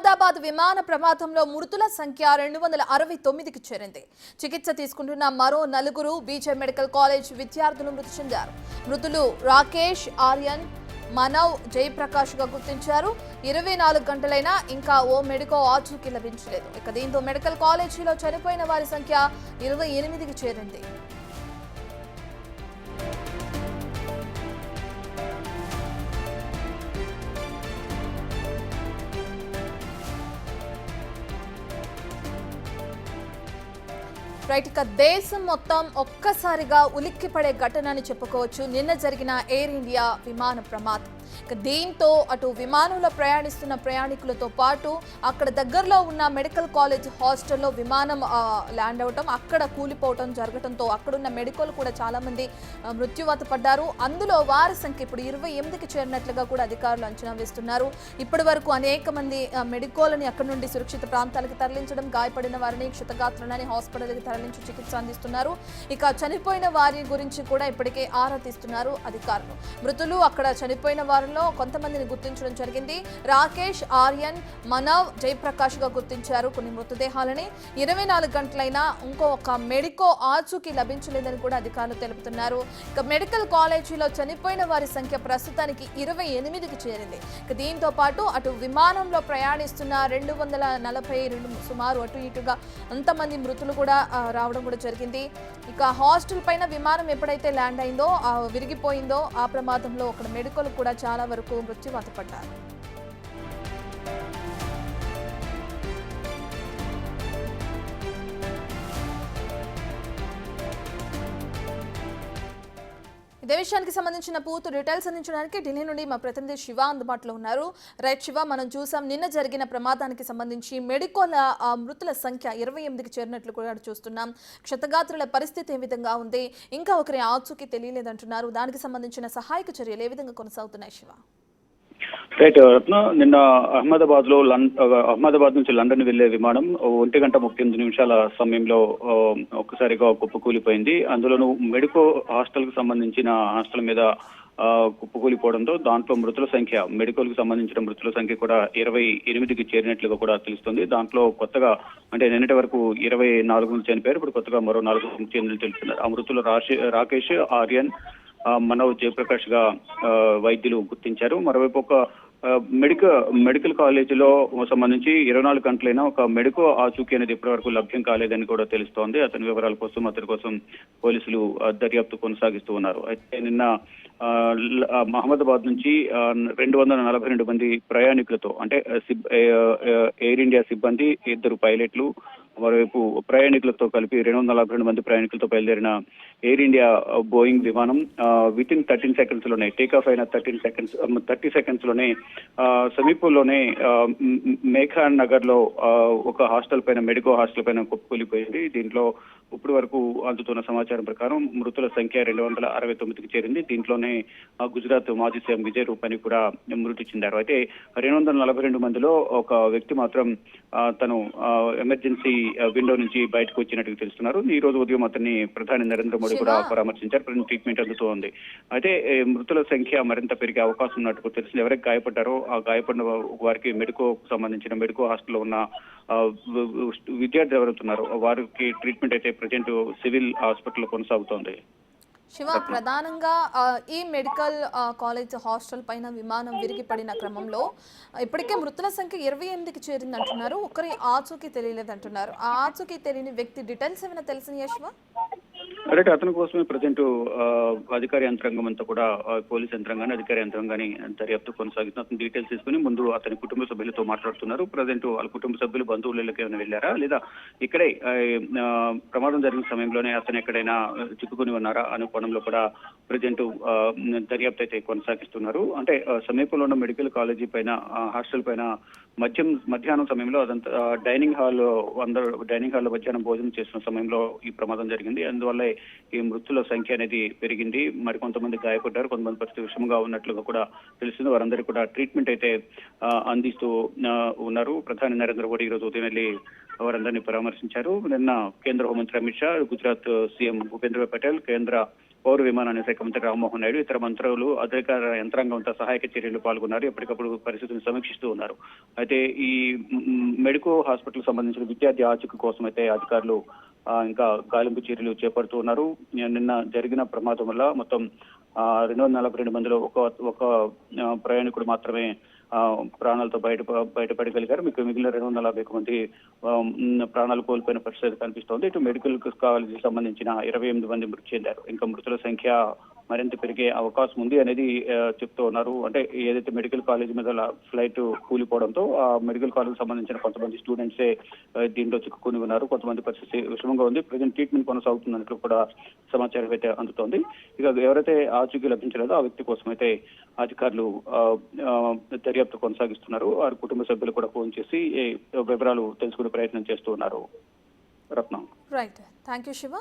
అహ్మదాబాద్ విమాన ప్రమాదంలో మృతుల సంఖ్య 269కి చేరింది. చికిత్స తీసుకుంటున్న మరో నలుగురు బీజే మెడికల్ కాలేజ్ విద్యార్థులు మృతి చెందారు. మృతులు రాకేష్, ఆర్యన్, మనవ్, జయప్రకాష్ గా గుర్తించారు. 24 గంటలైనా ఇంకా ఓ మెడికో ఆచూకీ లభించలేదు. ఇక దీంతో మెడికల్ కాలేజీలో చనిపోయిన వారి సంఖ్య 28కి చేరింది. రైట్, ఇక దేశం మొత్తం ఒక్కసారిగా ఉలిక్కిపడే ఘటన అని చెప్పుకోవచ్చు నిన్న జరిగిన ఎయిర్ ఇండియా విమాన ప్రమాదం. ఇక దీంతో అటు విమానంలో ప్రయాణిస్తున్న ప్రయాణికులతో పాటు అక్కడ దగ్గరలో ఉన్న మెడికల్ కాలేజ్ హాస్టల్లో విమానం ల్యాండ్ అవటం, అక్కడ కూలిపోవటం జరగడంతో అక్కడున్న మెడికల్ కూడా చాలా మంది మృత్యువాత పడ్డారు. అందులో వారి సంఖ్య ఇప్పుడు 28కి చేరినట్లుగా కూడా అధికారులు అంచనా వేస్తున్నారు. ఇప్పటి వరకు అనేక మంది మెడికోలని అక్కడి నుండి సురక్షిత ప్రాంతాలకు తరలించడం, గాయపడిన వారిని క్షతగాత్రులని హాస్పిటల్కి తరలించి చికిత్స అందిస్తున్నారు. ఇక చనిపోయిన వారి గురించి కూడా ఇప్పటికే ఆరా తీస్తున్నారు అధికారులు. మృతులు అక్కడ చనిపోయిన వారిలో కొంతమందిని గుర్తించడం జరిగింది. రాకేష్, ఆర్యన్, మనవ్, జయప్రకాష్ గా గుర్తించారు కొన్ని మృతదేహాలని. 24 గంటలైనా ఇంకొక మెడికో ఆచూకీ లభించలేదని కూడా అధికారులు తెలుపుతున్నారు. ఇక మెడికల్ కాలేజీలో చనిపోయిన వారి సంఖ్య ప్రస్తుతానికి 28కి చేరింది. ఇక దీంతో పాటు అటు విమానంలో ప్రయాణిస్తున్న 242 సుమారు అటు ఇటుగా అంతమంది మృతులు కూడా రావడం కూడా జరిగింది. ఇక హాస్టల్ పైన విమానం ఎప్పుడైతే ల్యాండ్ అయిందో విరిగిపోయిందో ఆ ప్రమాదంలో అక్కడ మెడికల్ కూడా చాలా వరకు మృత్యువాత పడ్డారు. ఇదే విషయానికి సంబంధించిన పూర్తి డీటెయిల్స్ అందించడానికి ఢిల్లీ నుండి మా ప్రతినిధి శివ అందుబాటులో ఉన్నారు. రైట్ శివ, మనం చూసాం నిన్న జరిగిన ప్రమాదానికి సంబంధించి మెడికోల మృతుల సంఖ్య 28కి చేరినట్లు కూడా చూస్తున్నాం. క్షతగాత్రుల పరిస్థితి ఏ విధంగా ఉంది, ఇంకా ఒకరి ఆచూకీ తెలియలేదంటున్నారు. దానికి సంబంధించిన సహాయక చర్యలు ఏ విధంగా కొనసాగుతున్నాయి శివ? రైట్ రత్న, నిన్న అహ్మదాబాద్ నుంచి లండన్ వెళ్లే విమానం 1:38 సమయంలో ఒక్కసారిగా కుప్పకూలిపోయింది. అందులోనూ మెడికో హాస్టల్ కు సంబంధించిన హాస్టల్ మీద కుప్పకూలిపోవడంతో దాంట్లో మృతుల సంఖ్య, మెడికల్ కు సంబంధించిన మృతుల సంఖ్య కూడా 28కి చేరినట్లుగా కూడా తెలుస్తుంది. దాంట్లో కొత్తగా అంటే నిన్నటి వరకు 24 మంది చనిపోయారు. ఇప్పుడు కొత్తగా మరో 4 మంది చెందినట్లు తెలుస్తున్నారు. ఆ మృతులు రాకేష్, ఆర్యన్, మనవ్, జయప్రకాష్ గా వైద్యులు గుర్తించారు. మరోవైపు ఒక మెడికల్ కాలేజీలో సంబంధించి 24 గంటలైనా ఒక మెడికో ఆచూకీ అనేది ఇప్పటి వరకు లభ్యం కాలేదని కూడా తెలుస్తోంది. అతని వివరాల కోసం, అతని కోసం పోలీసులు దర్యాప్తు కొనసాగిస్తూ ఉన్నారు. అయితే నిన్న అహ్మదాబాద్ నుంచి 242 మంది ప్రయాణికులతో అంటే ఎయిర్ ఇండియా సిబ్బంది, 2 పైలట్లు, మరోవైపు ప్రయాణికులతో కలిపి 242 మంది ప్రయాణికులతో బయలుదేరిన ఎయిర్ ఇండియా బోయింగ్ విమానం వితిన్ 13 seconds లోనే టేకాఫ్ అయిన 30 seconds లోనే సమీపంలోనే మేఘా నగర్ లో ఒక హాస్టల్ పైన, మెడికో హాస్టల్ పైన కుప్పకూలిపోయింది. దీంట్లో ఇప్పటి వరకు అందుతున్న సమాచారం ప్రకారం మృతుల సంఖ్య 269కి చేరింది. దీంట్లోనే గుజరాత్ మాజీ సీఎం విజయ్ రూపానీ కూడా మృతి చెందారు. అయితే 242 మందిలో ఒక వ్యక్తి మాత్రం తను ఎమర్జెన్సీ విండో నుంచి బయటకు వచ్చినట్టు తెలుస్తున్నారు. ఈ రోజు ఉదయం అతన్ని ప్రధాని నరేంద్ర మోడీ కూడా పరామర్శించారు. ప్రజెంట్ ట్రీట్మెంట్ అందుతూ ఉంది. అయితే మృతుల సంఖ్య మరింత పెరిగే అవకాశం ఉన్నట్టు తెలిసింది. ఎవరికి గాయపడ్డారో ఆ గాయపడిన వారికి మెడికో హాస్టల్లో ఉన్న విద్యార్థులు ఎవరుతున్నారో వారికి ట్రీట్మెంట్ అయితే ప్రజెంట్ సివిల్ హాస్పిటల్ కొనసాగుతోంది. శివ, ప్రధానంగా ఈ మెడికల్ కాలేజ్ హాస్టల్ పైన విమానం విరిగి పడిన క్రమంలో ఇప్పటికే మృతుల సంఖ్య 28కి చేరింది అంటున్నారు. ఒకరి ఆచూకీ తెలియలేదంటున్నారు. ఆ ఆచూకీ తెలియని వ్యక్తి డీటెయిల్స్ ఏమైనా తెలిసినాయా శివ? అంటే అతని కోసమే ప్రజెంట్ అధికార యంత్రాంగం అంతా కూడా, పోలీస్ యంత్రాంగాన్ని, అధికార యంత్రాంగాన్ని దర్యాప్తు కొనసాగుతుంది. అతని డీటెయిల్స్ తీసుకుని ముందు అతని కుటుంబ సభ్యులతో మాట్లాడుతున్నారు. ప్రజెంట్ వాళ్ళ కుటుంబ సభ్యులు బంధువులకి ఏమైనా వెళ్ళారా, లేదా ఇక్కడే ప్రమాదం జరిగిన సమయంలోనే అతను ఎక్కడైనా చిక్కుకుని ఉన్నారా అనే కోణంలో కూడా ప్రజెంట్ దర్యాప్తు అయితే కొనసాగిస్తున్నారు. అంటే సమీపంలో ఉన్న మెడికల్ కాలేజీ పైన, హాస్టల్ పైన మధ్యాహ్నం సమయంలో అదంతా డైనింగ్ హాల్లో మధ్యాహ్నం భోజనం చేస్తున్న సమయంలో ఈ ప్రమాదం జరిగింది. అందువల్లే ఈ మృతుల సంఖ్య అనేది పెరిగింది. మరికొంతమంది గాయపడ్డారు, కొంతమంది పరిస్థితి విషమంగా ఉన్నట్లుగా కూడా తెలిసింది. వారందరికీ కూడా ట్రీట్మెంట్ అయితే అందిస్తూ ఉన్నారు. ప్రధాని నరేంద్ర మోడీ ఈ రోజు ఉదయం వెళ్ళి వారందరినీ పరామర్శించారు. నిన్న కేంద్ర హోంమంత్రి అమిత్ షా, గుజరాత్ సీఎం భూపేంద్ర పటేల్, కేంద్ర పౌర విమానయాన శాఖ మంత్రి రామ్మోహన్ నాయుడు, ఇతర మంత్రులు, అధికార యంత్రాంగంతో సహాయక చర్యలు పాల్గొన్నారు. ఎప్పటికప్పుడు పరిస్థితిని సమీక్షిస్తూ ఉన్నారు. అయితే ఈ మెడికో హాస్పిటల్ సంబంధించిన విద్యార్థి ఆచూకీ కోసం అయితే అధికారులు ఇంకా గాలింపు చర్యలు చేపడుతూ ఉన్నారు. నిన్న జరిగిన ప్రమాదం వల్ల మొత్తం 242 మందిలో ఒక ప్రయాణికుడు మాత్రమే ప్రాణాలతో బయటపడగలిగారు. మిగిలిన 240 మంది ప్రాణాలు కోల్పోయిన పరిస్థితి కనిపిస్తోంది. ఇటు మెడికల్ కాలేజీకి సంబంధించిన 28 మంది మృతి చెందారు. ఇంకా మృతుల సంఖ్య మరింత పెరిగే అవకాశం ఉంది అనేది చెప్తూ ఉన్నారు. అంటే ఏదైతే మెడికల్ కాలేజ్ మీద ఫ్లైట్ కూలిపోవడంతో ఆ మెడికల్ కాలేజ్ సంబంధించిన కొంతమంది స్టూడెంట్సే దీంట్లో చిక్కుకుని ఉన్నారు. కొంతమంది పరిస్థితి విషమంగా ఉంది. ప్రజెంట్ ట్రీట్మెంట్ కొనసాగుతున్నట్లు కూడా సమాచారం అయితే అందుతోంది. ఇక ఎవరైతే ఆచూకీ లభించలేదో ఆ వ్యక్తి కోసం అయితే అధికారులు దర్యాప్తు కొనసాగిస్తున్నారు. వారి కుటుంబ సభ్యులు కూడా ఫోన్ చేసి వివరాలు తెలుసుకునే ప్రయత్నం చేస్తూ ఉన్నారు. Ratnam. Right, thank you Shiva.